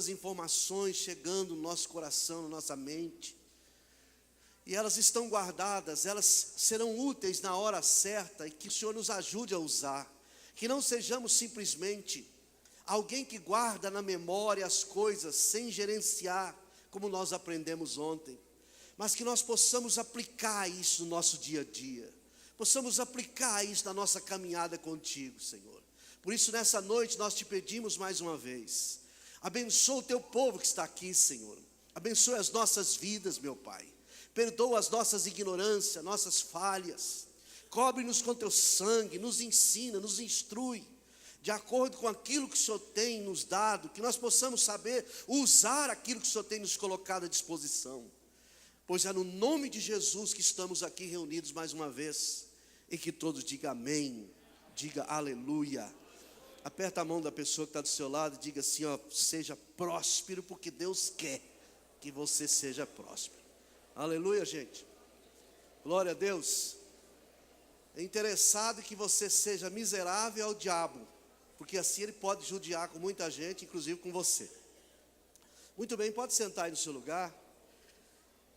informações chegando no nosso coração, na nossa mente, e elas estão guardadas, elas serão úteis na hora certa, e que o Senhor nos ajude a usar, que não sejamos simplesmente alguém que guarda na memória as coisas sem gerenciar, como nós aprendemos ontem, mas que nós possamos aplicar isso no nosso dia a dia, possamos aplicar isso na nossa caminhada contigo, Senhor. Por isso nessa noite nós te pedimos mais uma vez, abençoa o teu povo que está aqui, Senhor, abençoa as nossas vidas, meu Pai, perdoa as nossas ignorâncias, nossas falhas, cobre-nos com teu sangue, nos ensina, nos instrui, de acordo com aquilo que o Senhor tem nos dado, que nós possamos saber usar aquilo que o Senhor tem nos colocado à disposição, pois é no nome de Jesus que estamos aqui reunidos mais uma vez, e que todos digam amém, diga aleluia. Aperta a mão da pessoa que está do seu lado e diga assim, ó, seja próspero, porque Deus quer que você seja próspero. Aleluia, gente. Glória a Deus. É interessado que você seja miserável ao diabo, porque assim ele pode judiar com muita gente, inclusive com você. Muito bem, pode sentar aí no seu lugar.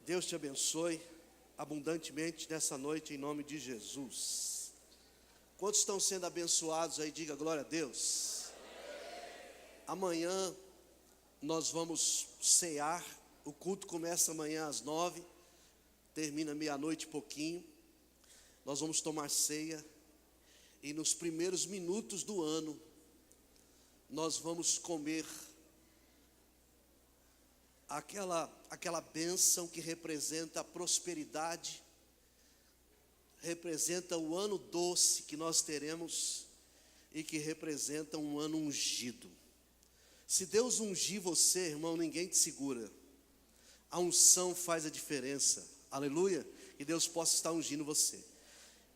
Deus te abençoe abundantemente nessa noite, em nome de Jesus. Quantos estão sendo abençoados aí, diga glória a Deus. Amanhã nós vamos cear, o culto começa amanhã às 9, termina meia-noite e pouquinho. Nós vamos tomar ceia, e nos primeiros minutos do ano, nós vamos comer aquela bênção que representa a prosperidade, representa o ano doce que nós teremos, e que representa um ano ungido. Se Deus ungir você, irmão, ninguém te segura. A unção faz a diferença, aleluia, e Deus possa estar ungindo você.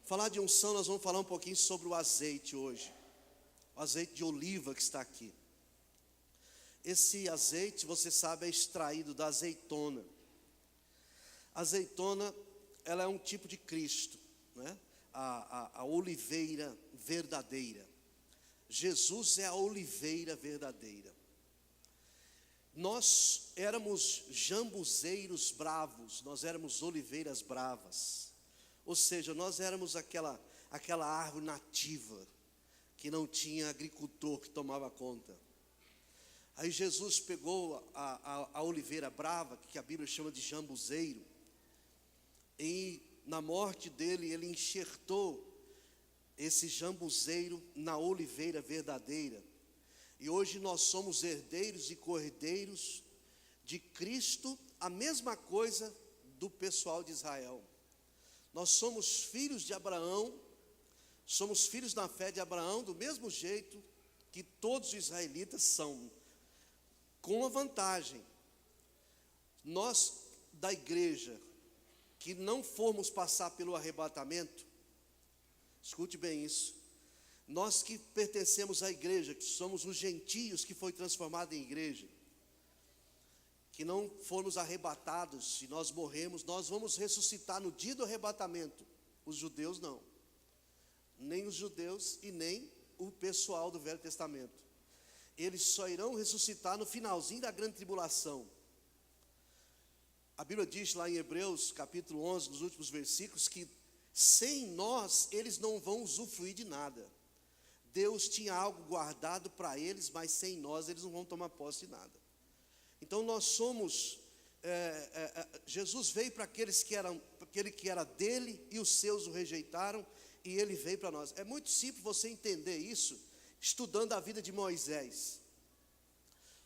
Falar de unção, nós vamos falar um pouquinho sobre o azeite hoje, o azeite de oliva que está aqui. Esse azeite, você sabe, é extraído da azeitona. A azeitona, ela é um tipo de Cristo, né? A oliveira verdadeira. Jesus é a oliveira verdadeira. Nós éramos jambuzeiros bravos, nós éramos oliveiras bravas. Ou seja, nós éramos aquela árvore nativa, que não tinha agricultor que tomava conta. Aí Jesus pegou a oliveira brava, que a Bíblia chama de jambuzeiro, e na morte dele, ele enxertou esse jambuzeiro na oliveira verdadeira. E hoje nós somos herdeiros e cordeiros de Cristo, a mesma coisa do pessoal de Israel. Nós somos filhos de Abraão, somos filhos da fé de Abraão, do mesmo jeito que todos os israelitas são, com uma vantagem: nós da igreja que não formos passar pelo arrebatamento, escute bem isso, nós que pertencemos à igreja, que somos os gentios que foi transformado em igreja, que não fomos arrebatados, se nós morremos, nós vamos ressuscitar no dia do arrebatamento. Os judeus não, nem os judeus e nem o pessoal do Velho Testamento. Eles só irão ressuscitar no finalzinho da grande tribulação. A Bíblia diz lá em Hebreus capítulo 11, nos últimos versículos, que sem nós eles não vão usufruir de nada. Deus tinha algo guardado para eles, mas sem nós eles não vão tomar posse de nada. Então nós somos, Jesus veio para aquele que era dele, e os seus o rejeitaram, e ele veio para nós. É muito simples você entender isso, estudando a vida de Moisés.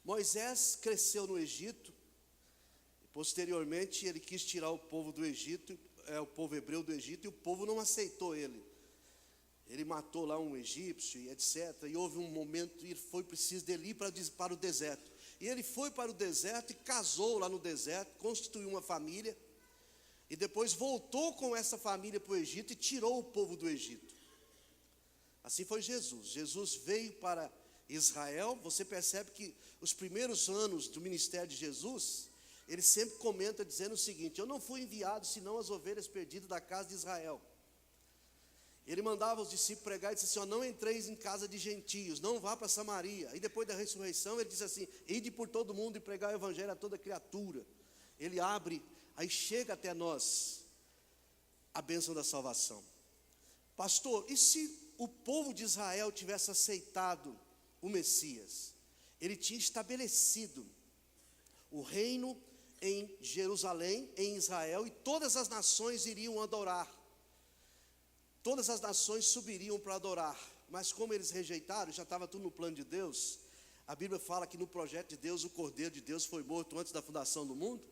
Moisés cresceu no Egito, e posteriormente ele quis tirar o povo do Egito, o povo hebreu do Egito, e o povo não aceitou ele. Ele matou lá um egípcio e etc. E houve um momento, e foi preciso dele ir para o deserto. E ele foi para o deserto e casou lá no deserto, constituiu uma família, e depois voltou com essa família para o Egito e tirou o povo do Egito. Assim foi Jesus. Jesus veio para Israel. Você percebe que os primeiros anos do ministério de Jesus, ele sempre comenta dizendo o seguinte: eu não fui enviado senão as ovelhas perdidas da casa de Israel. Ele mandava os discípulos pregar e disse assim: ó, não entreis em casa de gentios, não vá para Samaria. E depois da ressurreição ele disse assim: ide por todo mundo e pregar o evangelho a toda criatura. Ele abre, aí chega até nós a bênção da salvação. Pastor, e se o povo de Israel tivesse aceitado o Messias? Ele tinha estabelecido o reino em Jerusalém, em Israel, e todas as nações iriam adorar. Todas as nações subiriam para adorar. Mas como eles rejeitaram, já estava tudo no plano de Deus. A Bíblia fala que no projeto de Deus, o Cordeiro de Deus foi morto antes da fundação do mundo.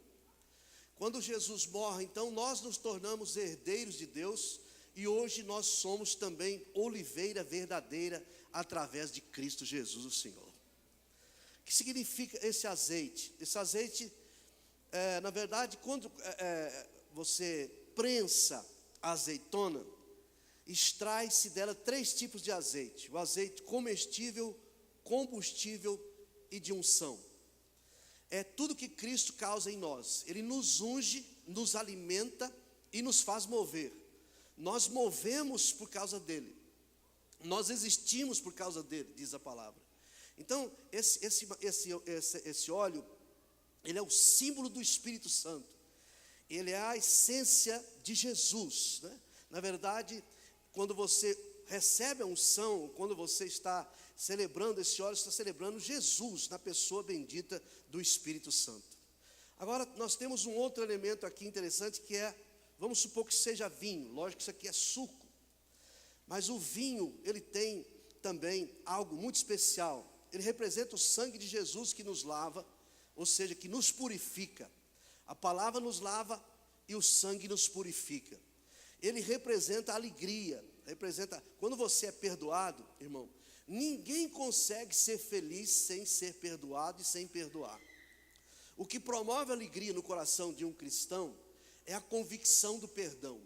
Quando Jesus morre, então nós nos tornamos herdeiros de Deus. E hoje nós somos também oliveira verdadeira através de Cristo Jesus, o Senhor. O que significa esse azeite? Esse azeite, na verdade, quando você prensa a azeitona, extrai-se dela 3 tipos de azeite: o azeite comestível, combustível e de unção. É tudo que Cristo causa em nós. Ele nos unge, nos alimenta e nos faz mover. Nós movemos por causa dele. Nós existimos por causa dele, diz a palavra. Então, esse óleo, ele é o símbolo do Espírito Santo. Ele é a essência de Jesus, né? Na verdade, quando você recebe a unção, quando você está celebrando esse óleo, está celebrando Jesus na pessoa bendita do Espírito Santo. Agora, nós temos um outro elemento aqui interessante, que é, vamos supor que seja vinho. Lógico que isso aqui é suco. Mas o vinho, ele tem também algo muito especial. Ele representa o sangue de Jesus que nos lava, ou seja, que nos purifica. A palavra nos lava e o sangue nos purifica. Ele representa a alegria, quando você é perdoado, irmão, ninguém consegue ser feliz sem ser perdoado e sem perdoar. O que promove alegria no coração de um cristão é a convicção do perdão.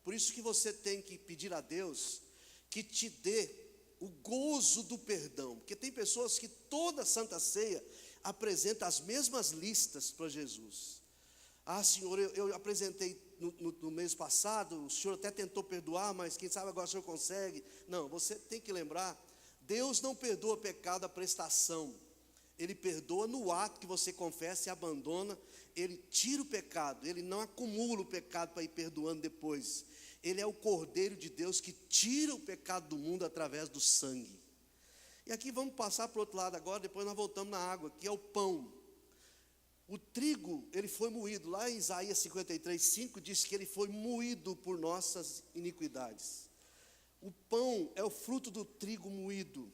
Por isso que você tem que pedir a Deus que te dê o gozo do perdão, porque tem pessoas que toda Santa Ceia apresenta as mesmas listas para Jesus. Ah, Senhor, eu apresentei no mês passado, o Senhor até tentou perdoar, mas quem sabe agora o Senhor consegue. Não, você tem que lembrar, Deus não perdoa pecado à prestação. Ele perdoa no ato que você confessa e abandona. Ele tira o pecado, ele não acumula o pecado para ir perdoando depois. Ele é o Cordeiro de Deus que tira o pecado do mundo através do sangue. E aqui vamos passar para o outro lado agora, depois nós voltamos na água, que é o pão. O trigo, ele foi moído. Lá em Isaías 53:5 diz que ele foi moído por nossas iniquidades. O pão é o fruto do trigo moído.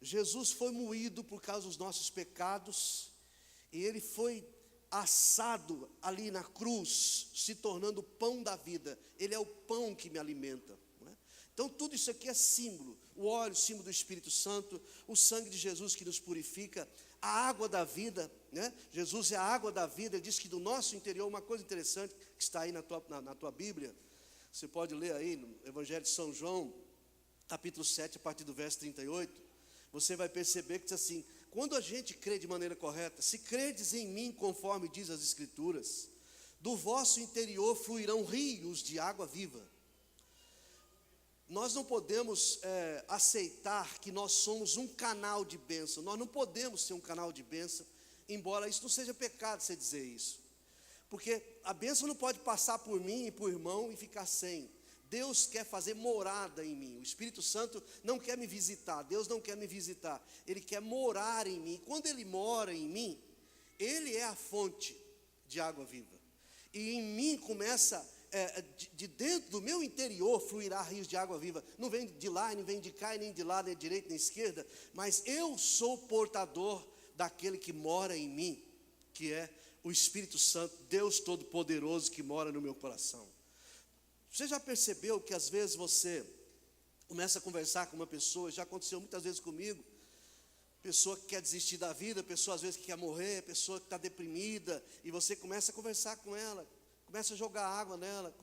Jesus foi moído por causa dos nossos pecados, e ele foi assado ali na cruz, se tornando o pão da vida. Ele é o pão que me alimenta, não é? Então tudo isso aqui é símbolo. O óleo, símbolo do Espírito Santo, o sangue de Jesus que nos purifica, a água da vida, né? Jesus é a água da vida. Ele diz que do nosso interior, uma coisa interessante que está aí na tua Bíblia, você pode ler aí no Evangelho de São João, capítulo 7, a partir do verso 38, você vai perceber que diz assim: quando a gente crê de maneira correta, se credes em mim, conforme diz as Escrituras, do vosso interior fluirão rios de água viva. Nós não podemos aceitar que nós somos um canal de bênção. Nós não podemos ser um canal de bênção, embora isso não seja pecado você dizer isso. Porque a bênção não pode passar por mim e por irmão e ficar sem. Deus quer fazer morada em mim. O Espírito Santo não quer me visitar. Deus não quer me visitar. Ele quer morar em mim. Quando Ele mora em mim, Ele é a fonte de água viva. E em mim começa, de dentro do meu interior, fluirá rios de água viva. Não vem de lá, nem vem de cá, nem de lado, nem de direita, nem de esquerda. Mas eu sou portador daquele que mora em mim, que é o Espírito Santo, Deus Todo-Poderoso que mora no meu coração. Você já percebeu que às vezes você começa a conversar com uma pessoa, já aconteceu muitas vezes comigo, pessoa que quer desistir da vida, pessoa às vezes que quer morrer, pessoa que está deprimida, e você começa a conversar com ela, começa a jogar água nela,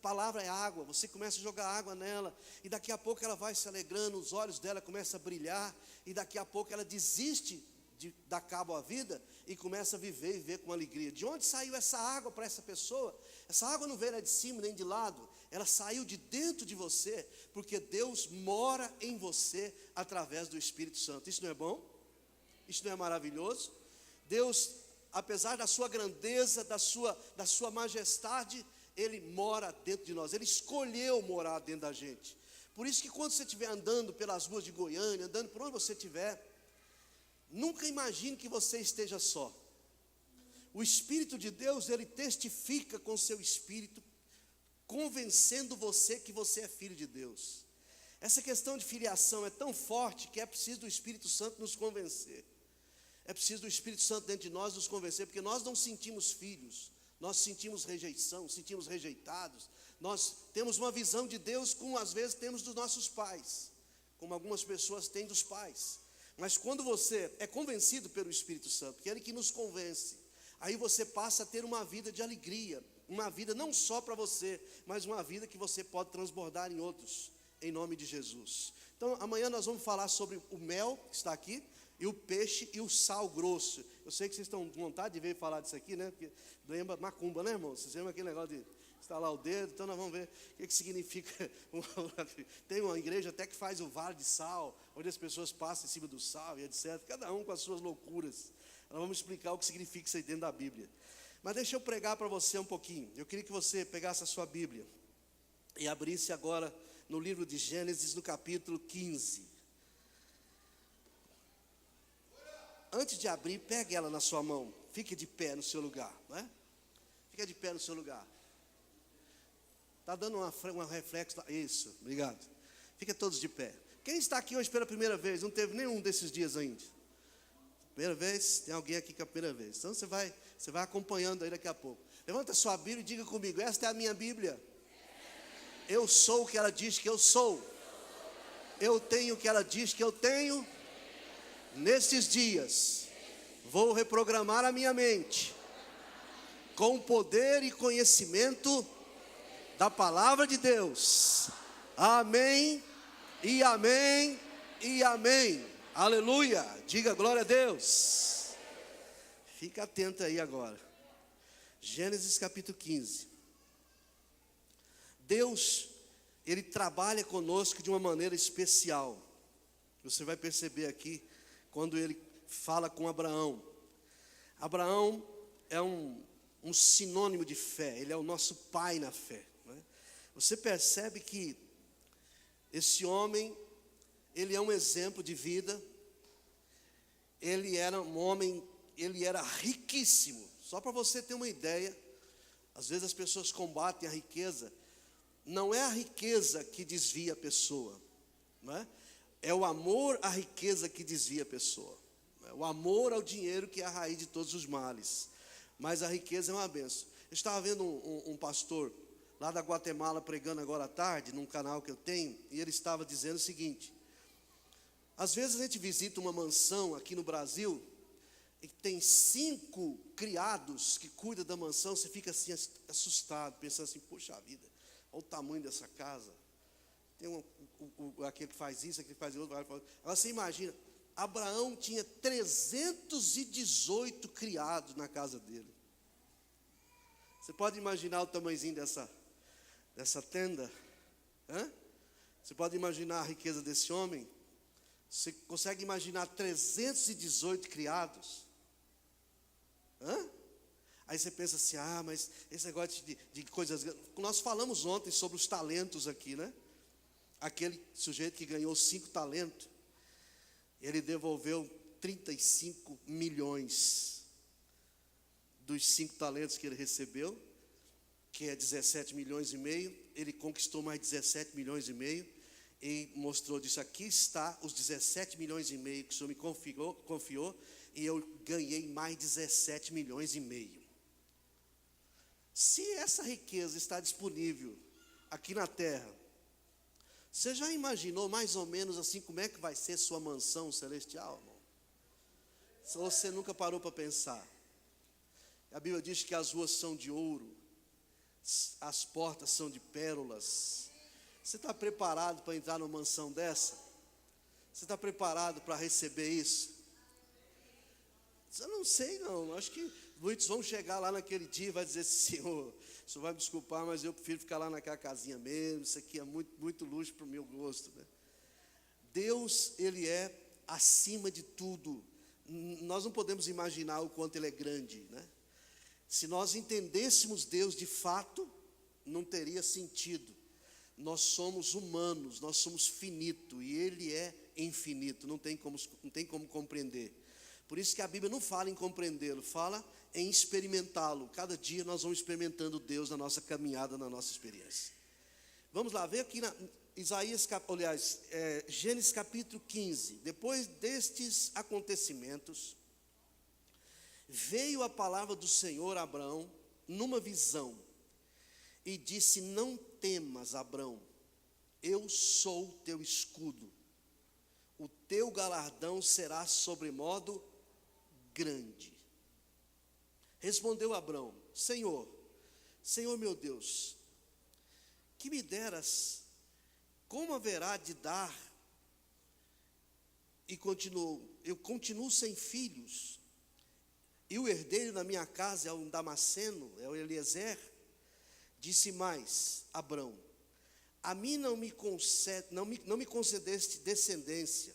palavra é água, você começa a jogar água nela, e daqui a pouco ela vai se alegrando, os olhos dela começam a brilhar, e daqui a pouco ela desiste de dar cabo à vida e começa a viver com alegria. De onde saiu essa água para essa pessoa? Essa água não veio lá de cima nem de lado, ela saiu de dentro de você, porque Deus mora em você através do Espírito Santo. Isso não é bom? Isso não é maravilhoso? Deus, apesar da sua grandeza, da sua majestade, Ele mora dentro de nós, Ele escolheu morar dentro da gente. Por isso que quando você estiver andando pelas ruas de Goiânia, andando por onde você estiver, nunca imagine que você esteja só. O Espírito de Deus, Ele testifica com o seu Espírito, convencendo você que você é filho de Deus. Essa questão de filiação é tão forte que é preciso do Espírito Santo nos convencer. É preciso do Espírito Santo dentro de nós nos convencer, porque nós não sentimos filhos, nós sentimos rejeição, sentimos rejeitados. Nós temos uma visão de Deus como às vezes temos dos nossos pais, como algumas pessoas têm dos pais. Mas quando você é convencido pelo Espírito Santo, que é Ele que nos convence, aí você passa a ter uma vida de alegria, uma vida não só para você, mas uma vida que você pode transbordar em outros, em nome de Jesus. Então amanhã nós vamos falar sobre o mel que está aqui, e o peixe e o sal grosso. Eu sei que vocês estão com vontade de ver falar disso aqui, né? Porque lembra macumba, né, irmão? Vocês lembram aquele negócio de estalar o dedo? Então nós vamos ver o que significa. Tem uma igreja até que faz o vale de sal, onde as pessoas passam em cima do sal e etc. Cada um com as suas loucuras. Nós vamos explicar o que significa isso aí dentro da Bíblia. Mas deixa eu pregar para você um pouquinho. Eu queria que você pegasse a sua Bíblia e abrisse agora no livro de Gênesis, no capítulo 15. Antes de abrir, pegue ela na sua mão. Fique de pé no seu lugar, não é? Fica de pé no seu lugar. Está dando um reflexo. Isso, obrigado. Fica todos de pé. Quem está aqui hoje pela primeira vez? Não teve nenhum desses dias ainda. Primeira vez? Tem alguém aqui que é a primeira vez. Então você vai acompanhando aí daqui a pouco. Levanta a sua Bíblia e diga comigo: esta é a minha Bíblia. Eu sou o que ela diz que eu sou. Eu tenho o que ela diz que eu tenho. Nesses dias, vou reprogramar a minha mente com poder e conhecimento da palavra de Deus. Amém, e amém, e amém. Aleluia, diga glória a Deus. Fica atento aí agora. Gênesis capítulo 15. Deus, Ele trabalha conosco de uma maneira especial. Você vai perceber aqui, quando Ele fala com Abraão. Abraão é um sinônimo de fé, ele é o nosso pai na fé, né? Você percebe que esse homem, ele é um exemplo de vida. Ele era um homem, ele era riquíssimo. Só para você ter uma ideia, às vezes as pessoas combatem a riqueza. Não é a riqueza que desvia a pessoa, não é? É o amor à riqueza que desvia a pessoa. O amor ao dinheiro que é a raiz de todos os males. Mas a riqueza é uma benção. Eu estava vendo um pastor lá da Guatemala pregando agora à tarde, num canal que eu tenho, e ele estava dizendo o seguinte: às vezes a gente visita uma mansão aqui no Brasil, e tem 5 criados que cuidam da mansão, você fica assim assustado, pensando assim: poxa vida, olha o tamanho dessa casa. Tem aquele que faz isso, aquele que faz outro. Agora você imagina, Abraão tinha 318 criados na casa dele. Você pode imaginar o tamanhozinho dessa tenda? Hã? Você pode imaginar a riqueza desse homem? Você consegue imaginar 318 criados? Hã? Aí você pensa assim: mas esse negócio de coisas... Nós falamos ontem sobre os talentos aqui, né? Aquele sujeito que ganhou 5 talentos, ele devolveu 35 milhões dos 5 talentos que ele recebeu, que é 17 milhões e meio. Ele conquistou mais 17 milhões e meio e mostrou disso: aqui está os 17 milhões e meio que o Senhor me confiou, e eu ganhei mais 17 milhões e meio. Se essa riqueza está disponível aqui na terra, você já imaginou mais ou menos assim como é que vai ser sua mansão celestial, irmão? Se você nunca parou para pensar. A Bíblia diz que as ruas são de ouro, as portas são de pérolas. Você está preparado para entrar numa mansão dessa? Você está preparado para receber isso? Eu não sei não, acho que muitos vão chegar lá naquele dia e vai dizer assim, Senhor, o Senhor vai me desculpar, mas eu prefiro ficar lá naquela casinha mesmo, isso aqui é muito luxo para o meu gosto, né? Deus, Ele é acima de tudo. Nós não podemos imaginar o quanto Ele é grande, né? Se nós entendêssemos Deus de fato, não teria sentido. Nós somos humanos, nós somos finitos, e Ele é infinito, não tem como compreender. Por isso que a Bíblia não fala em compreendê-lo, fala em experimentá-lo. Cada dia nós vamos experimentando Deus na nossa caminhada, na nossa experiência. Vamos lá, ver aqui na Gênesis capítulo 15. Depois destes acontecimentos, veio a palavra do Senhor a Abrão numa visão, e disse: não temas, Abrão, eu sou teu escudo, o teu galardão será sobremodo grande. Respondeu Abrão: Senhor meu Deus, que me deras, como haverá de dar? E continuou: eu continuo sem filhos, e o herdeiro na minha casa é um Damasceno, é o Eliezer. Disse mais Abrão: a mim não me concedeste descendência,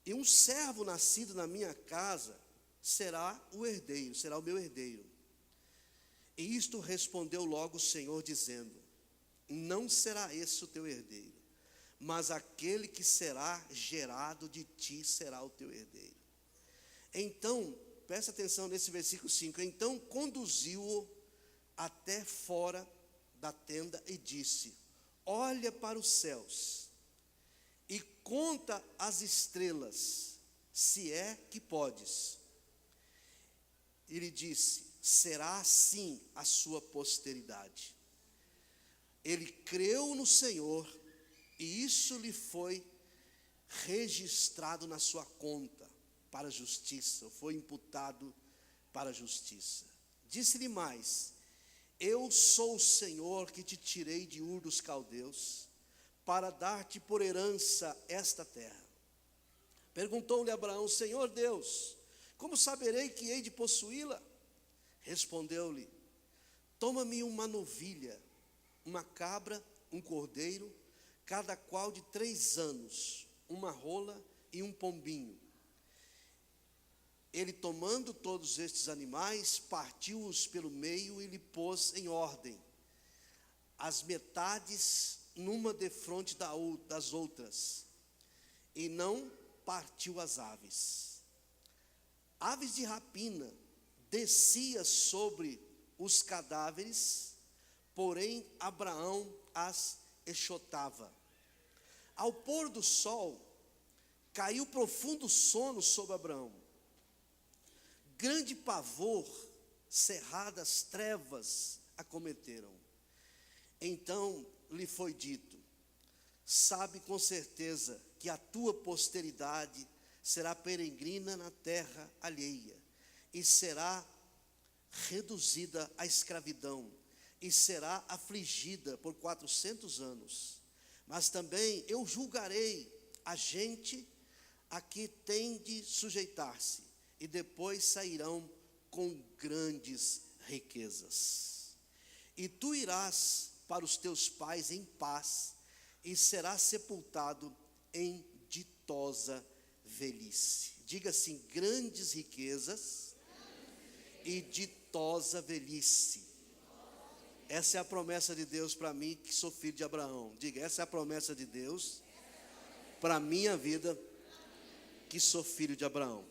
e um servo nascido na minha casa será o meu herdeiro. E isto respondeu logo o Senhor, dizendo: não será esse o teu herdeiro, mas aquele que será gerado de ti será o teu herdeiro. Então, presta atenção nesse versículo 5, então conduziu-o até fora da tenda e disse: olha para os céus e conta as estrelas, se é que podes. Ele disse: será assim a sua posteridade. Ele creu no Senhor, e isso lhe foi registrado na sua conta para a justiça, foi imputado para a justiça. Disse-lhe mais: eu sou o Senhor que te tirei de Ur dos Caldeus, para dar-te por herança esta terra. Perguntou-lhe Abraão: Senhor Deus, como saberei que hei de possuí-la? Respondeu-lhe: toma-me uma novilha, uma cabra, um cordeiro, cada qual de 3 anos, uma rola e um pombinho. Ele, tomando todos estes animais, partiu-os pelo meio e lhe pôs em ordem, as metades numa defronte das outras, e não partiu as aves. Aves de rapina descia sobre os cadáveres, porém Abraão as enxotava. Ao pôr do sol, caiu profundo sono sobre Abraão. Grande pavor, cerradas trevas acometeram. Então lhe foi dito: sabe com certeza que a tua posteridade será peregrina na terra alheia, e será reduzida à escravidão, e será afligida por 400 anos. Mas também eu julgarei a gente a que tem de sujeitar-se, e depois sairão com grandes riquezas. E tu irás para os teus pais em paz, e serás sepultado em ditosa velhice. Diga assim: grandes riquezas e ditosa velhice. Essa é a promessa de Deus para mim, que sou filho de Abraão. Diga: essa é a promessa de Deus para a minha vida, que sou filho de Abraão.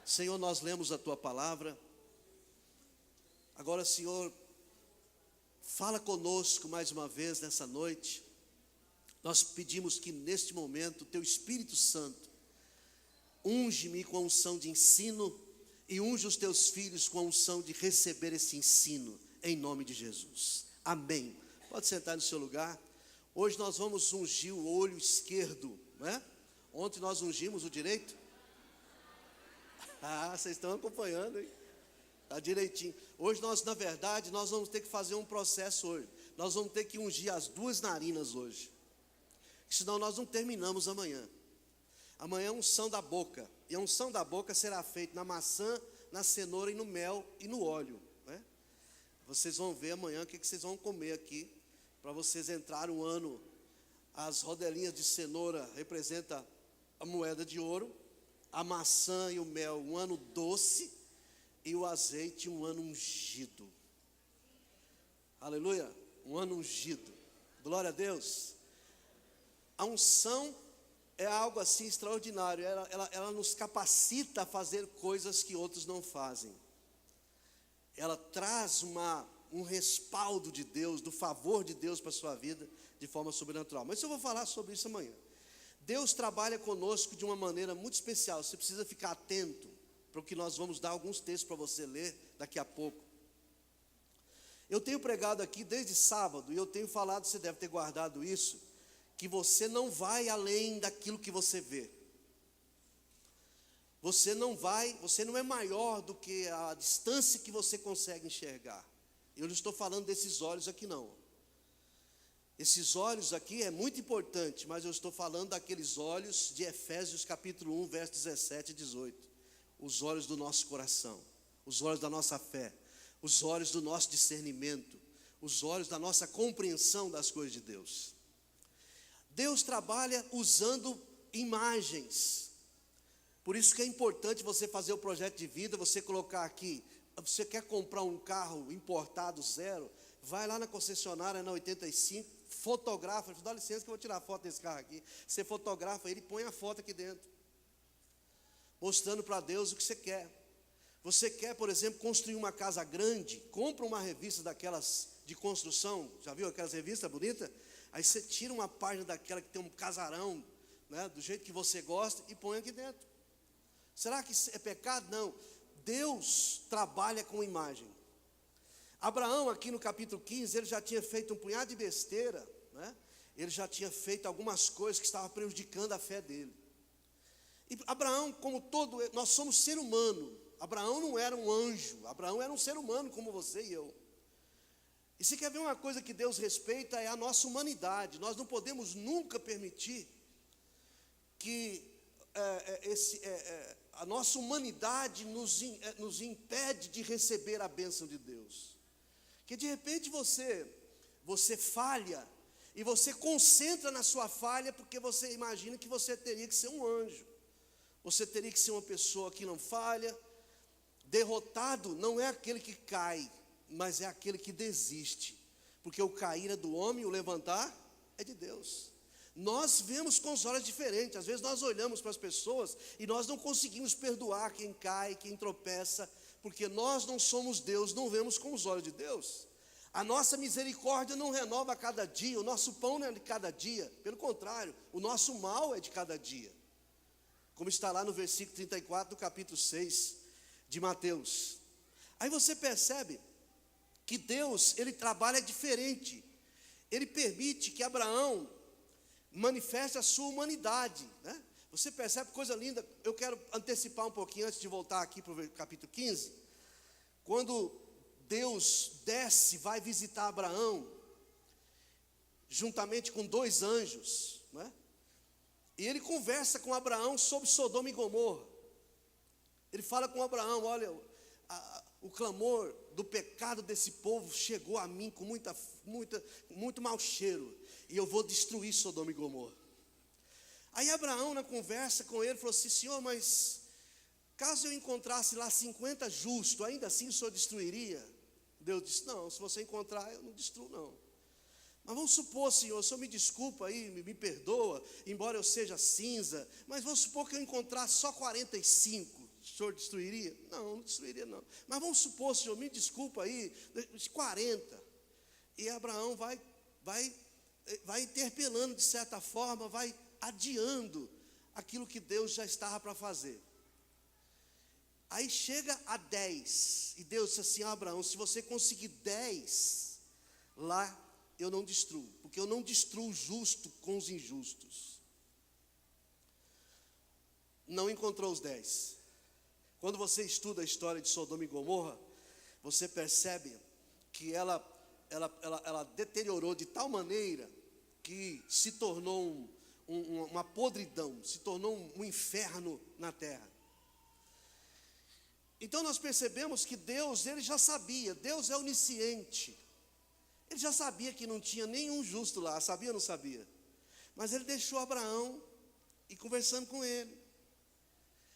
Senhor, nós lemos a tua palavra. Agora, Senhor, fala conosco mais uma vez nessa noite. Nós pedimos que neste momento o teu Espírito Santo unge-me com a unção de ensino, e unge os teus filhos com a unção de receber esse ensino, em nome de Jesus. Amém. Pode sentar no seu lugar. Hoje nós vamos ungir o olho esquerdo, não é? Ontem nós ungimos o direito. Ah, vocês estão acompanhando, hein? Está direitinho. Hoje nós, na verdade, nós vamos ter que fazer um processo hoje. Nós vamos ter que ungir as 2 narinas hoje. Senão nós não terminamos amanhã. Amanhã é unção da boca. E a unção da boca será feita na maçã, na cenoura e no mel e no óleo, né? Vocês vão ver amanhã o que vocês vão comer aqui, para vocês entrarem o ano. As rodelinhas de cenoura representam a moeda de ouro, a maçã e o mel, um ano doce, e o azeite, um ano ungido. Aleluia, um ano ungido. Glória a Deus. A unção é algo assim extraordinário. Ela nos capacita a fazer coisas que outros não fazem. Ela traz um respaldo de Deus, do favor de Deus para a sua vida, de forma sobrenatural. Mas eu vou falar sobre isso amanhã. Deus trabalha conosco de uma maneira muito especial. Você precisa ficar atento, porque nós vamos dar alguns textos para você ler daqui a pouco. Eu tenho pregado aqui desde sábado, e eu tenho falado, você deve ter guardado isso, que você não vai além daquilo que você vê. Você não é maior do que a distância que você consegue enxergar. Eu não estou falando desses olhos aqui não. Esses olhos aqui é muito importante, mas eu estou falando daqueles olhos de Efésios capítulo 1, verso 17 e 18. Os olhos do nosso coração, os olhos da nossa fé, os olhos do nosso discernimento, os olhos da nossa compreensão das coisas de Deus. Deus trabalha usando imagens. Por isso que é importante você fazer o projeto de vida, você colocar aqui, você quer comprar um carro importado zero, vai lá na concessionária na 85, fotografa, dá licença que eu vou tirar a foto desse carro aqui. Você fotografa ele e põe a foto aqui dentro, mostrando para Deus o que você quer. Você quer, por exemplo, construir uma casa grande, compra uma revista daquelas de construção, já viu aquelas revistas bonitas? Aí você tira uma página daquela que tem um casarão, né, do jeito que você gosta, e põe aqui dentro. Será que é pecado? Não. Deus trabalha com imagem. Abraão, aqui no capítulo 15, ele já tinha feito um punhado de besteira, né? Ele já tinha feito algumas coisas que estavam prejudicando a fé dele. E Abraão, como todo, nós somos ser humano. Abraão não era um anjo, Abraão era um ser humano como você e eu. E se quer ver uma coisa que Deus respeita, é a nossa humanidade. Nós não podemos nunca permitir que a nossa humanidade nos impede de receber a bênção de Deus. Que de repente você falha, e você concentra na sua falha, porque você imagina que você teria que ser um anjo. Você teria que ser uma pessoa que não falha. Derrotado não é aquele que cai, mas é aquele que desiste. Porque o cair é do homem, o levantar é de Deus. Nós vemos com os olhos diferentes. Às vezes nós olhamos para as pessoas e nós não conseguimos perdoar quem cai, quem tropeça, porque nós não somos Deus, não vemos com os olhos de Deus. A nossa misericórdia não renova a cada dia, o nosso pão não é de cada dia, pelo contrário, o nosso mal é de cada dia. Como está lá no versículo 34 do capítulo 6 de Mateus. Aí você percebe que Deus, ele trabalha diferente. Ele permite que Abraão manifeste a sua humanidade, né? Você percebe coisa linda. Eu quero antecipar um pouquinho antes de voltar aqui para o capítulo 15. Quando Deus desce, vai visitar Abraão, juntamente com 2 anjos, né? E ele conversa com Abraão sobre Sodoma e Gomorra. Ele fala com Abraão: olha, o clamor do pecado desse povo chegou a mim com muito mau cheiro, e eu vou destruir Sodoma e Gomorra. Aí Abraão, na conversa com ele, falou assim: Senhor, mas caso eu encontrasse lá 50 justos, ainda assim o Senhor destruiria? Deus disse: não, se você encontrar, eu não destruo não. Mas vamos supor, Senhor, o Senhor me desculpa aí, me perdoa, embora eu seja cinza, mas vamos supor que eu encontrasse só 45, o Senhor destruiria? Não, não destruiria não. Mas vamos supor, Senhor, me desculpa aí, 40. E Abraão vai interpelando de certa forma, vai adiando aquilo que Deus já estava para fazer. Aí chega a 10, e Deus disse assim: Abraão, se você conseguir 10, lá eu não destruo, porque eu não destruo o justo com os injustos. Não encontrou os 10. Quando você estuda a história de Sodoma e Gomorra, você percebe que ela deteriorou de tal maneira que se tornou uma podridão, se tornou um inferno na terra. Então nós percebemos que Deus, Ele já sabia, Deus é onisciente. Ele já sabia que não tinha nenhum justo lá, sabia ou não sabia? Mas Ele deixou Abraão e conversando com ele.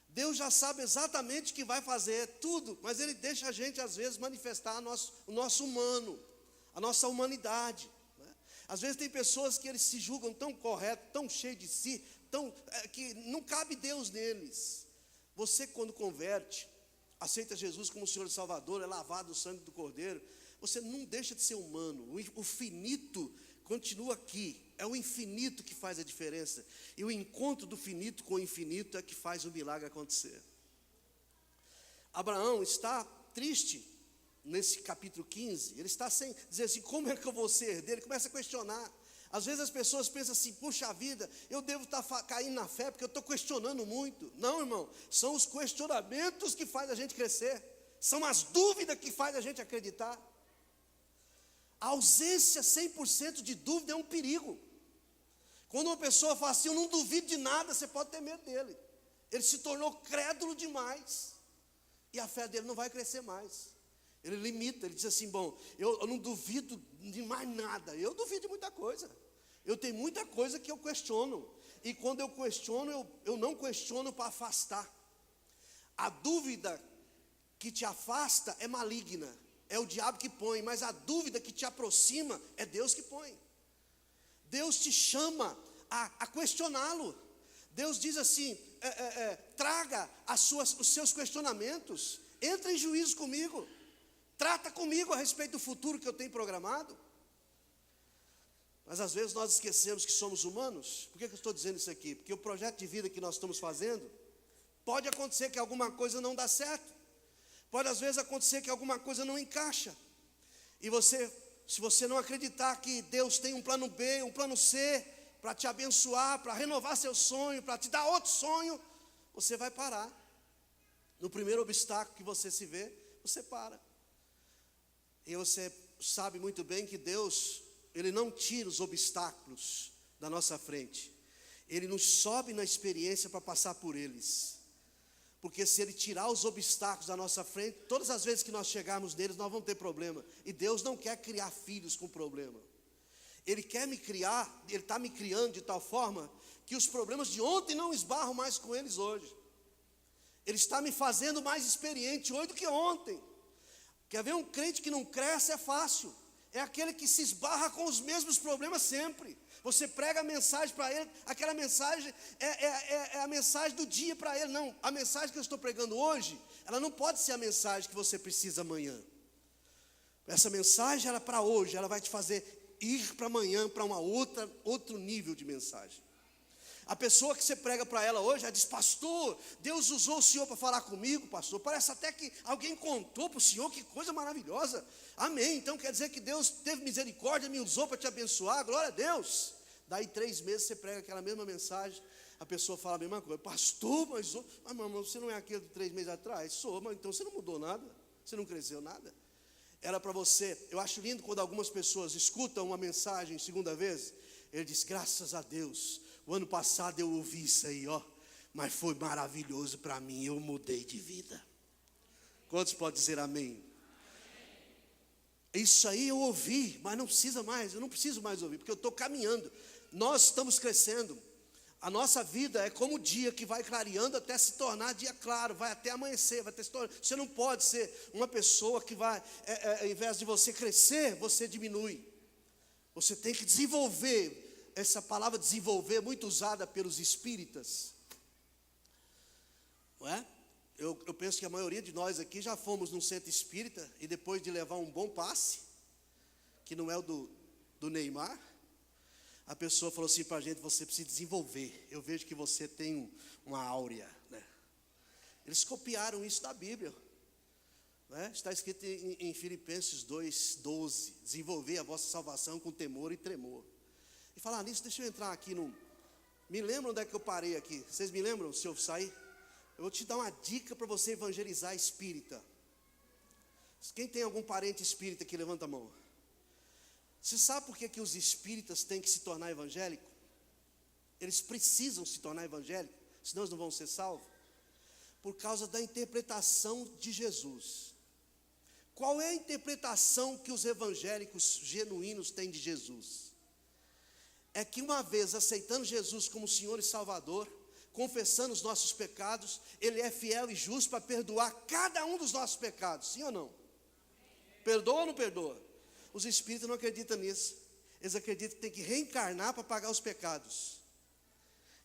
Deus já sabe exatamente o que vai fazer, tudo, mas Ele deixa a gente às vezes manifestar o nosso humano, a nossa humanidade, né? Às vezes tem pessoas que eles se julgam tão corretos, tão cheios de si, que não cabe Deus neles. Você quando converte, aceita Jesus como Senhor e Salvador, é lavado no sangue do Cordeiro, você não deixa de ser humano, o finito continua aqui, é o infinito que faz a diferença, e o encontro do finito com o infinito é que faz o milagre acontecer. Abraão está triste nesse capítulo 15, ele está sem dizer assim, como é que eu vou ser herdeiro? Ele começa a questionar. Às vezes as pessoas pensam assim, puxa vida, eu devo estar caindo na fé, porque eu estou questionando muito. Não, irmão, são os questionamentos que fazem a gente crescer, são as dúvidas que fazem a gente acreditar. A ausência 100% de dúvida é um perigo. Quando uma pessoa fala assim, eu não duvido de nada, você pode ter medo dele. Ele se tornou crédulo demais, e a fé dele não vai crescer mais. Ele limita, ele diz assim, bom, eu não duvido de mais nada. Eu duvido de muita coisa. Eu tenho muita coisa que eu questiono. E quando eu questiono, eu não questiono para afastar. A dúvida que te afasta é maligna. É o diabo que põe, mas a dúvida que te aproxima é Deus que põe. Deus te chama a questioná-lo. Deus diz assim, traga os seus questionamentos, entre em juízo comigo, trata comigo a respeito do futuro que eu tenho programado. Mas às vezes nós esquecemos que somos humanos. Por que eu estou dizendo isso aqui? Porque o projeto de vida que nós estamos fazendo, pode acontecer que alguma coisa não dá certo. Pode às vezes acontecer que alguma coisa não encaixa. E se você não acreditar que Deus tem um plano B, um plano C, para te abençoar, para renovar seu sonho, para te dar outro sonho, você vai parar. No primeiro obstáculo que você se vê, você para. E você sabe muito bem que Deus, Ele não tira os obstáculos da nossa frente. Ele nos sobe na experiência para passar por eles. Porque se Ele tirar os obstáculos da nossa frente, todas as vezes que nós chegarmos neles, nós vamos ter problema. E Deus não quer criar filhos com problema. Ele quer me criar, Ele está me criando de tal forma que os problemas de ontem não esbarram mais com eles hoje. Ele está me fazendo mais experiente hoje do que ontem. Quer ver um crente que não cresce é fácil. É aquele que se esbarra com os mesmos problemas sempre. Você prega a mensagem para ele, aquela mensagem é a mensagem do dia para ele. Não, a mensagem que eu estou pregando hoje, ela não pode ser a mensagem que você precisa amanhã. Essa mensagem ela é para hoje, ela vai te fazer ir para amanhã, para outro nível de mensagem. A pessoa que você prega para ela hoje, ela diz, pastor, Deus usou o senhor para falar comigo, pastor, parece até que alguém contou para o senhor, que coisa maravilhosa, amém, então quer dizer que Deus teve misericórdia, me usou para te abençoar, glória a Deus. Daí 3 meses você prega aquela mesma mensagem, a pessoa fala a mesma coisa, pastor, mas você não é aquele de 3 meses atrás? Sou, mas então você não mudou nada, você não cresceu nada. Era para você, eu acho lindo quando algumas pessoas escutam uma mensagem segunda vez, ele diz, graças a Deus, o ano passado eu ouvi isso aí, mas foi maravilhoso para mim, eu mudei de vida. Quantos podem dizer amém? Isso aí eu ouvi, mas não precisa mais, eu não preciso mais ouvir, porque eu estou caminhando, nós estamos crescendo. A nossa vida é como o dia que vai clareando até se tornar dia claro, vai até amanhecer, vai até se tornar. Você não pode ser uma pessoa que vai, ao invés de você crescer, você diminui. Você tem que desenvolver. Essa palavra desenvolver é muito usada pelos espíritas, não é? Eu penso que a maioria de nós aqui já fomos num centro espírita e depois de levar um bom passe, que não é o do Neymar, a pessoa falou assim para a gente, você precisa desenvolver, eu vejo que você tem uma áurea, né? Eles copiaram isso da Bíblia, né? Está escrito em Filipenses 2:12, desenvolver a vossa salvação com temor e tremor. E falar nisso, deixa eu entrar aqui me lembra onde é que eu parei aqui? Vocês me lembram se eu sair? Eu vou te dar uma dica para você evangelizar espírita. Quem tem algum parente espírita aqui, levanta a mão. Você sabe por que os espíritas têm que se tornar evangélicos? Eles precisam se tornar evangélicos, senão eles não vão ser salvos. por causa da interpretação de Jesus. Qual é a interpretação que os evangélicos genuínos têm de Jesus? É que uma vez aceitando Jesus como Senhor e Salvador, confessando os nossos pecados, Ele é fiel e justo para perdoar cada um dos nossos pecados, sim ou não? Perdoa ou não perdoa? Os espíritas não acreditam nisso. Eles acreditam que tem que reencarnar para pagar os pecados.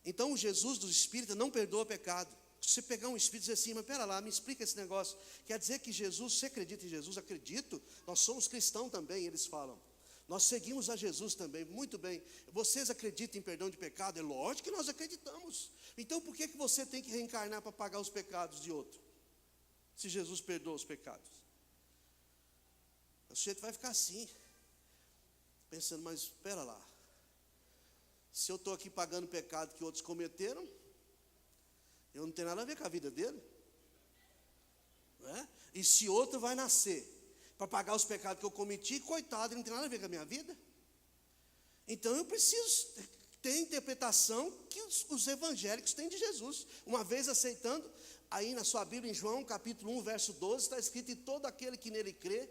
Então o Jesus dos espíritas não perdoa pecado. Se você pegar um espírito e dizer assim, mas pera lá, me explica esse negócio. Quer dizer que Jesus, você acredita em Jesus? Acredito. Nós somos cristãos também, eles falam. Nós seguimos a Jesus também, muito bem. Vocês acreditam em perdão de pecado? É lógico que nós acreditamos. Então por que você tem que reencarnar para pagar os pecados de outro? Se Jesus perdoa os pecados. O sujeito vai ficar assim, pensando, mas espera lá, se eu estou aqui pagando o pecado que outros cometeram, eu não tenho nada a ver com a vida dele, não é? E se outro vai nascer para pagar os pecados que eu cometi, coitado, ele não tem nada a ver com a minha vida. Então eu preciso ter a interpretação que os evangélicos têm de Jesus, uma vez aceitando. Aí na sua Bíblia, em João capítulo 1, verso 12, está escrito, e todo aquele que nele crê,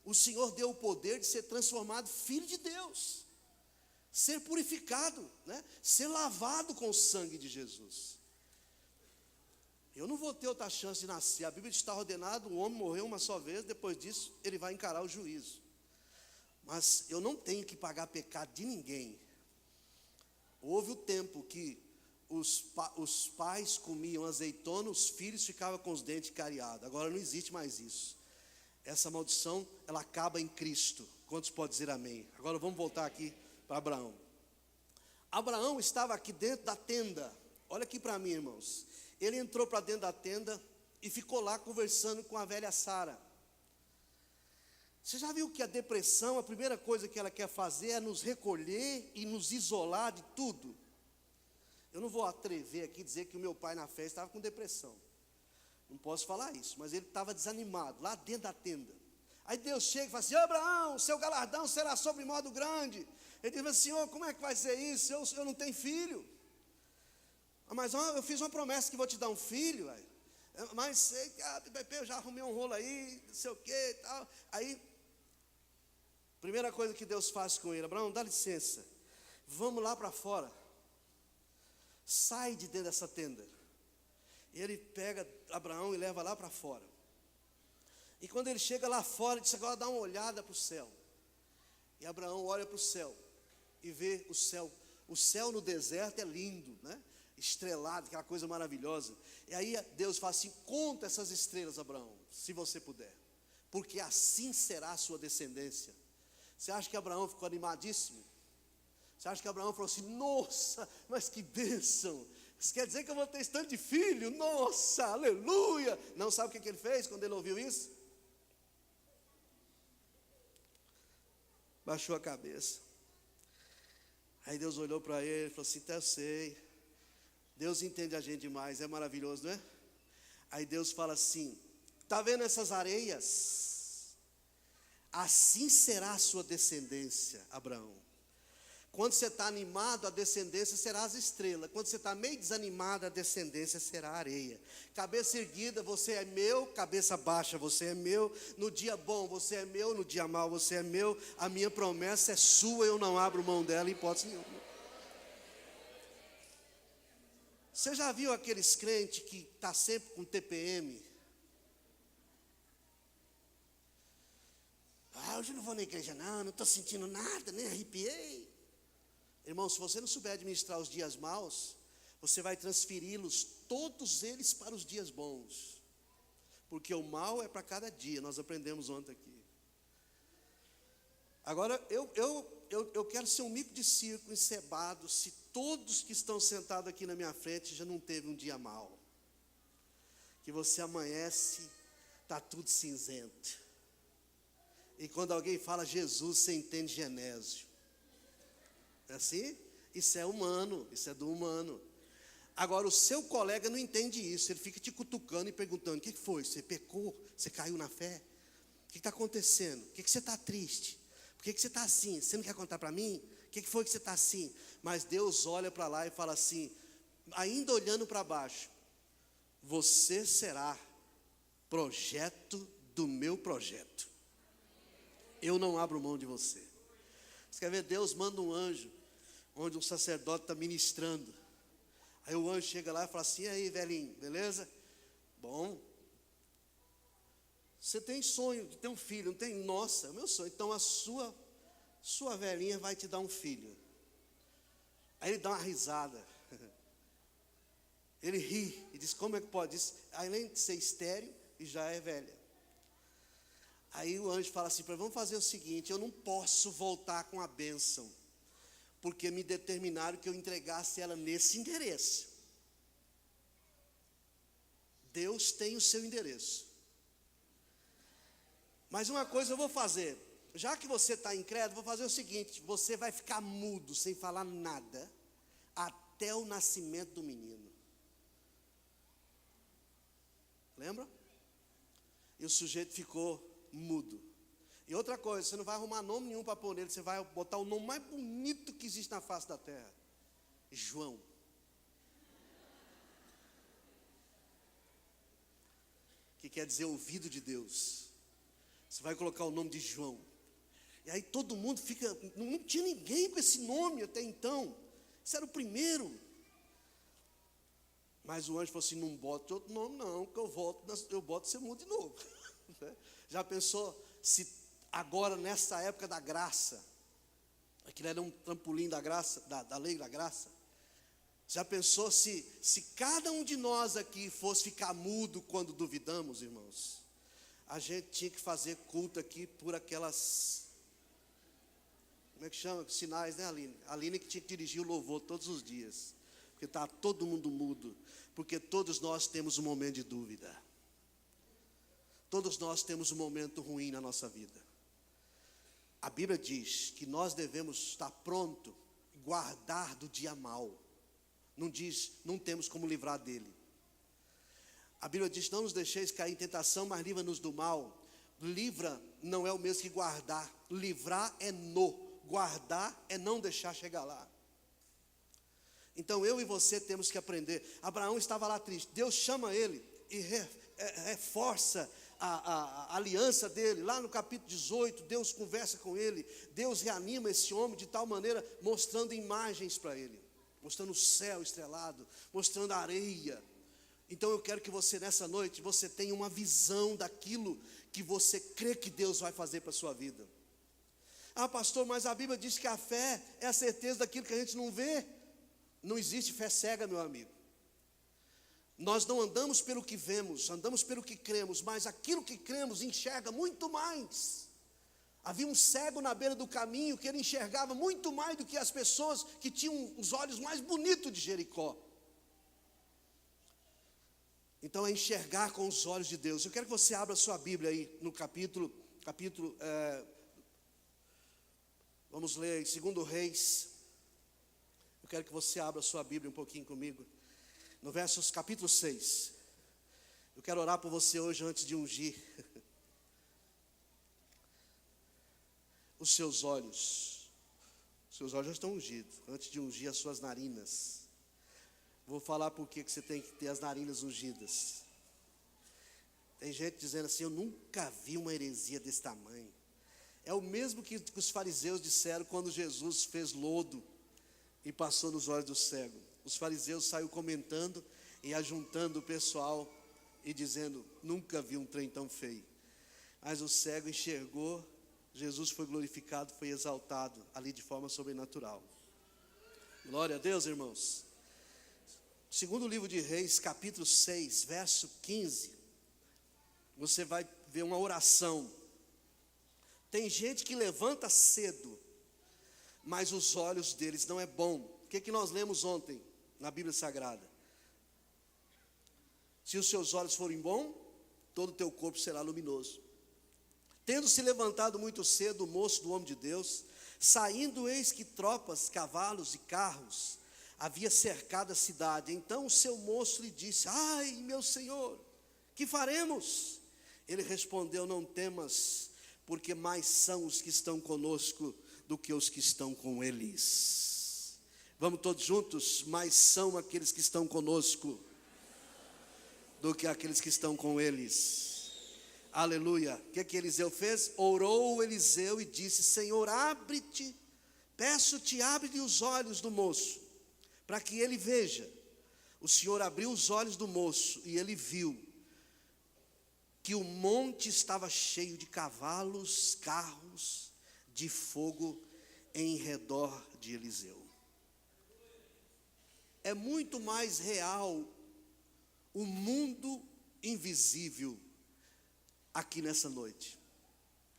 o Senhor deu o poder de ser transformado filho de Deus, ser purificado, né? Ser lavado com o sangue de Jesus. Eu não vou ter outra chance de nascer. A Bíblia está ordenado, o homem morreu uma só vez, depois disso ele vai encarar o juízo. Mas eu não tenho que pagar pecado de ninguém. Houve o tempo que os pais comiam azeitona, os filhos ficavam com os dentes cariados. Agora não existe mais isso. Essa maldição, ela acaba em Cristo. Quantos podem dizer amém? Agora vamos voltar aqui para Abraão. Abraão estava aqui dentro da tenda. Olha aqui para mim, irmãos. Ele entrou para dentro da tenda e ficou lá conversando com a velha Sara. Você já viu que a depressão, a primeira coisa que ela quer fazer é nos recolher e nos isolar de tudo? Eu não vou atrever aqui dizer que o meu pai na festa estava com depressão. Não posso falar isso, mas ele estava desanimado, lá dentro da tenda. Aí Deus chega e fala assim, Abraão, seu galardão será sobre modo grande. Ele diz assim, Senhor, como é que vai ser isso? Eu não tenho filho. Mas eu fiz uma promessa que vou te dar um filho. Mas eu já arrumei um rolo aí, não sei o que e tal. Aí, primeira coisa que Deus faz com ele, Abraão, dá licença, vamos lá para fora. Sai de dentro dessa tenda. Ele pega Abraão e leva lá para fora. E quando ele chega lá fora, ele diz, agora dá uma olhada para o céu. E Abraão olha para o céu e vê o céu. O céu no deserto é lindo, né? Estrelado, aquela coisa maravilhosa. E aí Deus fala assim, conta essas estrelas, Abraão, se você puder. Porque assim será a sua descendência. Você acha que Abraão ficou animadíssimo? Você acha que Abraão falou assim, nossa, mas que bênção. Isso quer dizer que eu vou ter esse tanto de filho? Nossa, aleluia. Não, sabe o que ele fez quando ele ouviu isso? Baixou a cabeça. Aí Deus olhou para ele e falou assim, até eu sei. Deus entende a gente demais, é maravilhoso, não é? Aí Deus fala assim, está vendo essas areias? Assim será a sua descendência, Abraão. Quando você está animado, a descendência será as estrelas. Quando você está meio desanimado, a descendência será a areia. Cabeça erguida, você é meu. Cabeça baixa, você é meu. No dia bom, você é meu. No dia mau, você é meu. A minha promessa é sua, eu não abro mão dela em hipótese nenhuma. Você já viu aqueles crentes que está sempre com TPM? Hoje eu não vou na igreja não estou sentindo nada, nem arrepiei. Irmão, se você não souber administrar os dias maus, você vai transferi-los, todos eles, para os dias bons. Porque o mal é para cada dia, nós aprendemos ontem aqui. Agora, eu quero ser um mico de circo encebado, se todos que estão sentados aqui na minha frente já não teve um dia mau. Que você amanhece, está tudo cinzento. E quando alguém fala Jesus, você entende Genésio. É assim? Isso é humano, isso é do humano. Agora, o seu colega não entende isso. Ele fica te cutucando e perguntando, o que foi? Você pecou? Você caiu na fé? O que está acontecendo? Por que você está triste? Por que você está assim? Você não quer contar para mim? O que foi que você está assim? Mas Deus olha para lá e fala assim, ainda olhando para baixo, você será projeto do meu projeto. Eu não abro mão de você. Você quer ver? Deus manda um anjo, onde um sacerdote está ministrando. Aí o anjo chega lá e fala assim: e aí, velhinho, beleza? Bom, você tem sonho de ter um filho, não tem? Nossa, é o meu sonho. Então a sua velhinha vai te dar um filho. Aí ele dá uma risada. Ele ri e diz: como é que pode? Diz, além de ser estéril, e já é velha. Aí o anjo fala assim para ele: vamos fazer o seguinte, eu não posso voltar com a bênção, porque me determinaram que eu entregasse ela nesse endereço. Deus tem o seu endereço. Mas uma coisa eu vou fazer, já que você está incrédulo, vou fazer o seguinte: você vai ficar mudo, sem falar nada, até o nascimento do menino. Lembra? E o sujeito ficou mudo. E outra coisa, você não vai arrumar nome nenhum para pôr nele, você vai botar o nome mais bonito que existe na face da terra: João. Que quer dizer ouvido de Deus. Você vai colocar o nome de João. E aí todo mundo fica, não tinha ninguém com esse nome até então. Esse era o primeiro. Mas o anjo falou assim: não bote outro nome não, que eu boto você mudo de novo. Já pensou se agora nessa época da graça, aquilo era um trampolim da graça, da lei da graça. Já pensou se cada um de nós aqui fosse ficar mudo quando duvidamos, irmãos? A gente tinha que fazer culto aqui por aquelas, como é que chama? Sinais, né, Aline? A Aline que tinha que dirigir o louvor todos os dias, porque está todo mundo mudo, porque todos nós temos um momento de dúvida. Todos nós temos um momento ruim na nossa vida. A Bíblia diz que nós devemos estar pronto, guardar do dia mau. Não diz, não temos como livrar dele. A Bíblia diz: não nos deixeis cair em tentação, mas livra-nos do mal. Livra não é o mesmo que guardar. Livrar é guardar é não deixar chegar lá. Então eu e você temos que aprender. Abraão estava lá triste. Deus chama ele e reforça a aliança dele. Lá no capítulo 18, Deus conversa com ele. Deus reanima esse homem de tal maneira, mostrando imagens para ele. Mostrando o céu estrelado, mostrando a areia. Então eu quero que você nessa noite, você tenha uma visão daquilo que você crê que Deus vai fazer para a sua vida. Ah, pastor, mas a Bíblia diz que a fé é a certeza daquilo que a gente não vê. Não existe fé cega, meu amigo. Nós não andamos pelo que vemos, andamos pelo que cremos, mas aquilo que cremos enxerga muito mais. Havia um cego na beira do caminho que ele enxergava muito mais do que as pessoas que tinham os olhos mais bonitos de Jericó. Então é enxergar com os olhos de Deus. Eu quero que você abra a sua Bíblia aí no capítulo, vamos ler em 2 Reis. Eu quero que você abra a sua Bíblia um pouquinho comigo. No capítulo 6. Eu quero orar por você hoje antes de ungir os seus olhos. Os seus olhos já estão ungidos, antes de ungir as suas narinas. Vou falar por que você tem que ter as narinas ungidas. Tem gente dizendo assim: eu nunca vi uma heresia desse tamanho. É o mesmo que os fariseus disseram quando Jesus fez lodo e passou nos olhos do cego. Os fariseus saíram comentando e ajuntando o pessoal e dizendo: nunca vi um trem tão feio. Mas o cego enxergou, Jesus foi glorificado, foi exaltado ali de forma sobrenatural. Glória a Deus, irmãos. Segundo livro de Reis, capítulo 6, verso 15. Você vai ver uma oração. Tem gente que levanta cedo, mas os olhos deles não é bom. O que nós lemos ontem na Bíblia Sagrada? Se os seus olhos forem bons, todo o teu corpo será luminoso. Tendo se levantado muito cedo o moço do homem de Deus, saindo eis que tropas, cavalos e carros havia cercado a cidade. Então o seu moço lhe disse: ai, meu senhor, que faremos? Ele respondeu: não temas, porque mais são os que estão conosco do que os que estão com eles. Vamos todos juntos? Mais são aqueles que estão conosco do que aqueles que estão com eles. Aleluia. O que Eliseu fez? Orou Eliseu e disse: Senhor, abre-te, peço-te, abre-lhe os olhos do moço, para que ele veja. O Senhor abriu os olhos do moço e ele viu que o monte estava cheio de cavalos, carros de fogo em redor de Eliseu. É muito mais real o mundo invisível aqui nessa noite.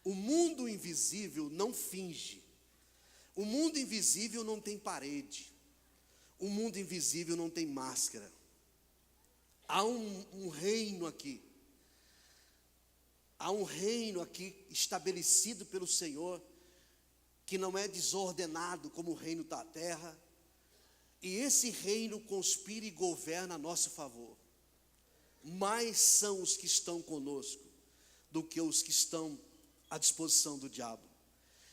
O mundo invisível não finge. O mundo invisível não tem parede. O mundo invisível não tem máscara. Há um reino aqui. Há um reino aqui estabelecido pelo Senhor, que não é desordenado como o reino da terra. E esse reino conspira e governa a nosso favor. Mais são os que estão conosco do que os que estão à disposição do diabo.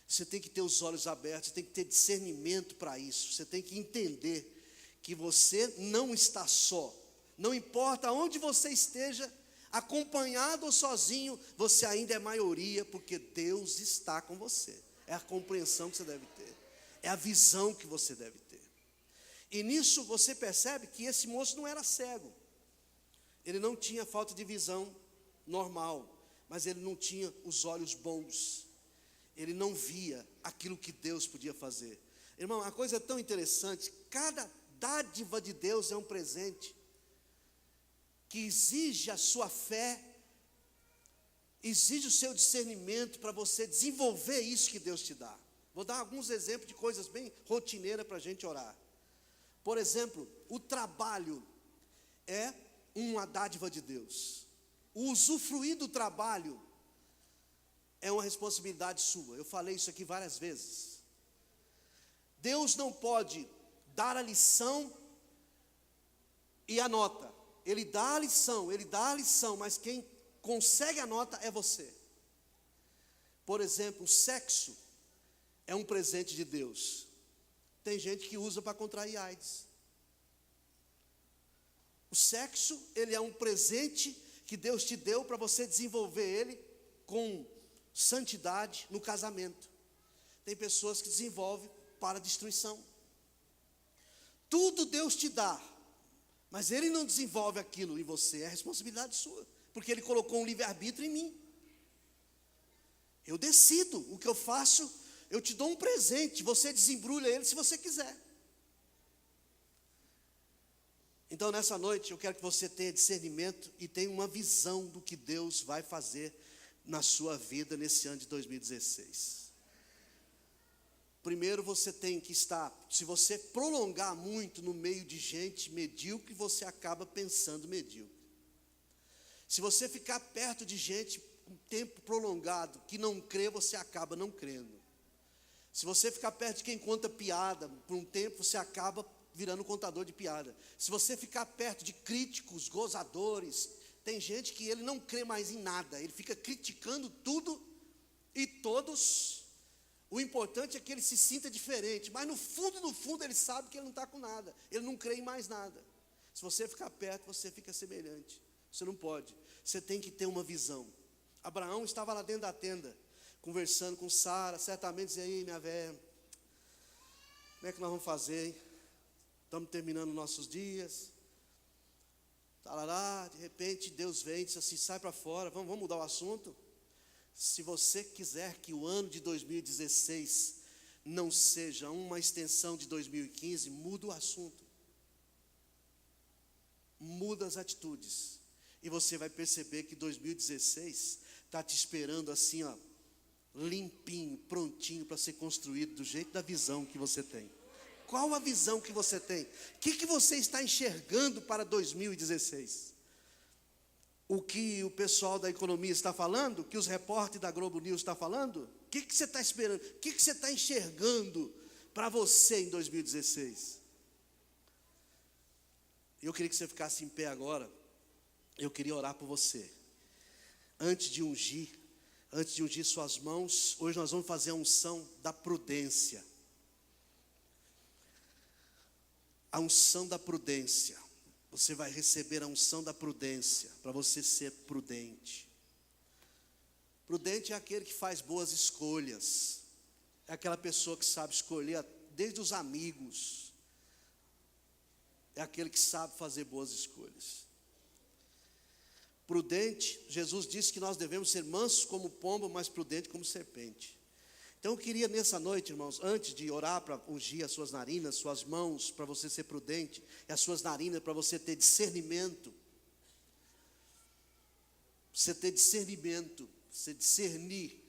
Você tem que ter os olhos abertos, você tem que ter discernimento para isso. Você tem que entender que você não está só. Não importa onde você esteja, acompanhado ou sozinho, você ainda é maioria, porque Deus está com você. É a compreensão que você deve ter, é a visão que você deve ter. E nisso você percebe que esse moço não era cego. Ele não tinha falta de visão normal, mas ele não tinha os olhos bons. Ele não via aquilo que Deus podia fazer. Irmão, a coisa é tão interessante. Cada dádiva de Deus é um presente que exige a sua fé, exige o seu discernimento para você desenvolver isso que Deus te dá. Vou dar alguns exemplos de coisas bem rotineiras para a gente orar. Por exemplo, o trabalho é uma dádiva de Deus. O usufruir do trabalho é uma responsabilidade sua. Eu falei isso aqui várias vezes. Deus não pode dar a lição e a nota. Ele dá a lição, mas quem consegue a nota é você. Por exemplo, o sexo é um presente de Deus. Tem gente que usa para contrair AIDS. O sexo, ele é um presente que Deus te deu para você desenvolver ele com santidade no casamento. Tem pessoas que desenvolvem para destruição. Tudo Deus te dá, mas Ele não desenvolve aquilo em você, é responsabilidade sua, porque Ele colocou um livre-arbítrio em mim. Eu decido o que eu faço. Eu te dou um presente, você desembrulha ele se você quiser. Então nessa noite eu quero que você tenha discernimento e tenha uma visão do que Deus vai fazer na sua vida nesse ano de 2016. Primeiro você tem que estar, se você prolongar muito no meio de gente medíocre, você acaba pensando medíocre. Se você ficar perto de gente um tempo prolongado que não crê, você acaba não crendo. Se você ficar perto de quem conta piada por um tempo, você acaba virando contador de piada. Se você ficar perto de críticos, gozadores, tem gente que ele não crê mais em nada, ele fica criticando tudo e todos. O importante é que ele se sinta diferente, mas no fundo ele sabe que ele não está com nada, ele não crê em mais nada. Se você ficar perto, você fica semelhante. Você não pode, você tem que ter uma visão. Abraão estava lá dentro da tenda, conversando com Sara, certamente dizia: aí minha velha, como é que nós vamos fazer, hein? Estamos terminando nossos dias. Talará, de repente Deus vem e diz assim: sai para fora, vamos mudar o assunto. Se você quiser que o ano de 2016 não seja uma extensão de 2015, muda o assunto. Muda as atitudes. E você vai perceber que 2016 está te esperando assim, ó, limpinho, prontinho para ser construído do jeito da visão que você tem. Qual a visão que você tem? O que você está enxergando para 2016? O que o pessoal da economia está falando? O que os repórteres da Globo News estão falando? O que você está esperando? O que você está enxergando para você em 2016? Eu queria que você ficasse em pé agora. Eu queria orar por você. Antes de ungir suas mãos, hoje nós vamos fazer a unção da prudência. A unção da prudência. você vai receber a unção da prudência, para você ser prudente. Prudente é aquele que faz boas escolhas, é aquela pessoa que sabe escolher desde os amigos, é aquele que sabe fazer boas escolhas. Prudente, Jesus disse que nós devemos ser mansos como pombo, mas prudente como serpente. Então eu queria nessa noite, irmãos, antes de orar para ungir as suas narinas, suas mãos, para você ser prudente, e as suas narinas para você ter discernimento. Você ter discernimento, você discernir,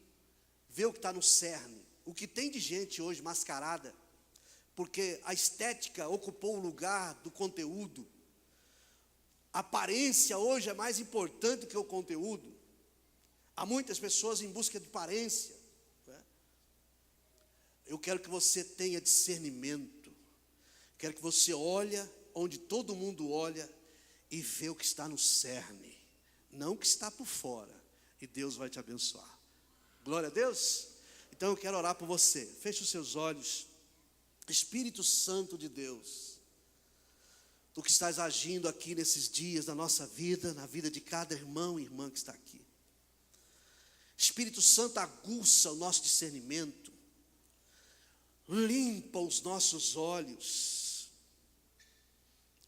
ver o que está no cerne. O que tem de gente hoje mascarada, porque a estética ocupou o lugar do conteúdo. A aparência hoje é mais importante que o conteúdo. Há muitas pessoas em busca de aparência. Eu quero que você tenha discernimento. Quero que você olhe onde todo mundo olha e vê o que está no cerne, não o que está por fora. E Deus vai te abençoar. Glória a Deus. Então eu quero orar por você. Feche os seus olhos. Espírito Santo de Deus, tu que estás agindo aqui nesses dias da nossa vida, na vida de cada irmão e irmã que está aqui. Espírito Santo, aguça o nosso discernimento. Limpa os nossos olhos.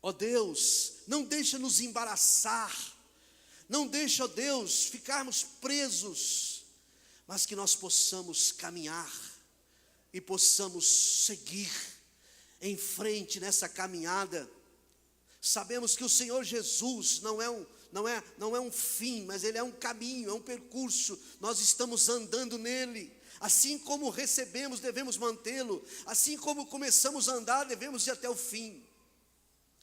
Ó Deus, não deixa nos embaraçar. Não deixa, ó Deus, ficarmos presos, mas que nós possamos caminhar e possamos seguir em frente nessa caminhada. Sabemos que o Senhor Jesus não é um fim, mas Ele é um caminho, é um percurso. Nós estamos andando nele. Assim como recebemos, devemos mantê-lo. Assim como começamos a andar, devemos ir até o fim.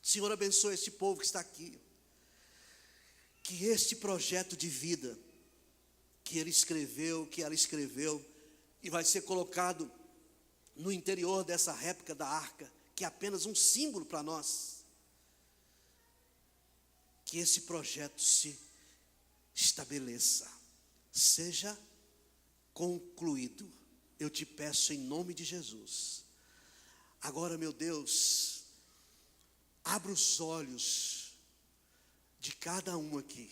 Senhor, abençoe este povo que está aqui. Que este projeto de vida que ele escreveu, que ela escreveu, e vai ser colocado no interior dessa réplica da arca, que é apenas um símbolo para nós. Que esse projeto se estabeleça, seja concluído. Eu te peço em nome de Jesus. Agora, meu Deus, abra os olhos de cada um aqui.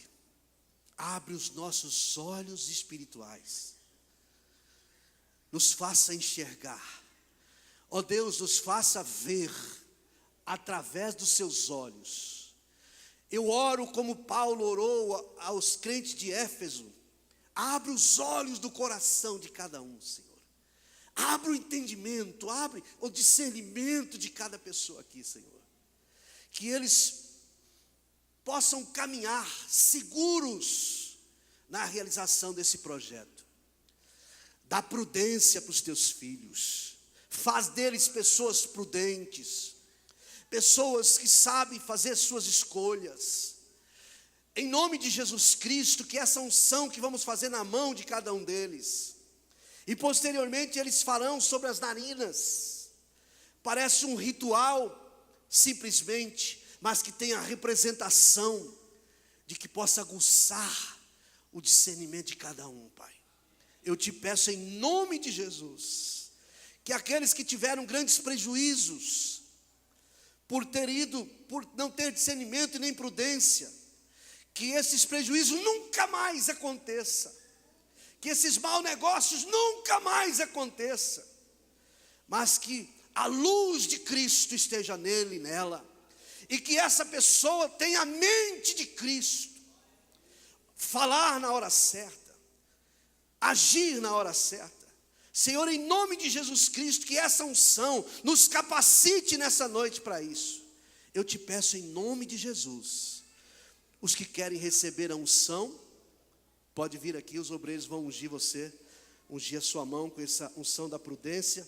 Abre os nossos olhos espirituais. Nos faça enxergar. Ó Deus, nos faça ver através dos seus olhos. Eu oro como Paulo orou aos crentes de Éfeso. Abre os olhos do coração de cada um, Senhor. Abre o entendimento, abre o discernimento de cada pessoa aqui, Senhor. Que eles possam caminhar seguros na realização desse projeto. Dá prudência para os teus filhos. Faz deles pessoas prudentes. Pessoas que sabem fazer suas escolhas. Em nome de Jesus Cristo, que essa unção que vamos fazer na mão de cada um deles. E posteriormente eles farão sobre as narinas. Parece um ritual, simplesmente, mas que tem a representação de que possa aguçar o discernimento de cada um, Pai. Eu te peço em nome de Jesus, que aqueles que tiveram grandes prejuízos, por não ter discernimento e nem prudência, que esses prejuízos nunca mais aconteçam, que esses maus negócios nunca mais aconteçam, mas que a luz de Cristo esteja nele e nela, e que essa pessoa tenha a mente de Cristo, falar na hora certa, agir na hora certa. Senhor, em nome de Jesus Cristo, que essa unção nos capacite nessa noite para isso. Eu te peço em nome de Jesus. Os que querem receber a unção, pode vir aqui, os obreiros vão ungir você, ungir a sua mão com essa unção da prudência.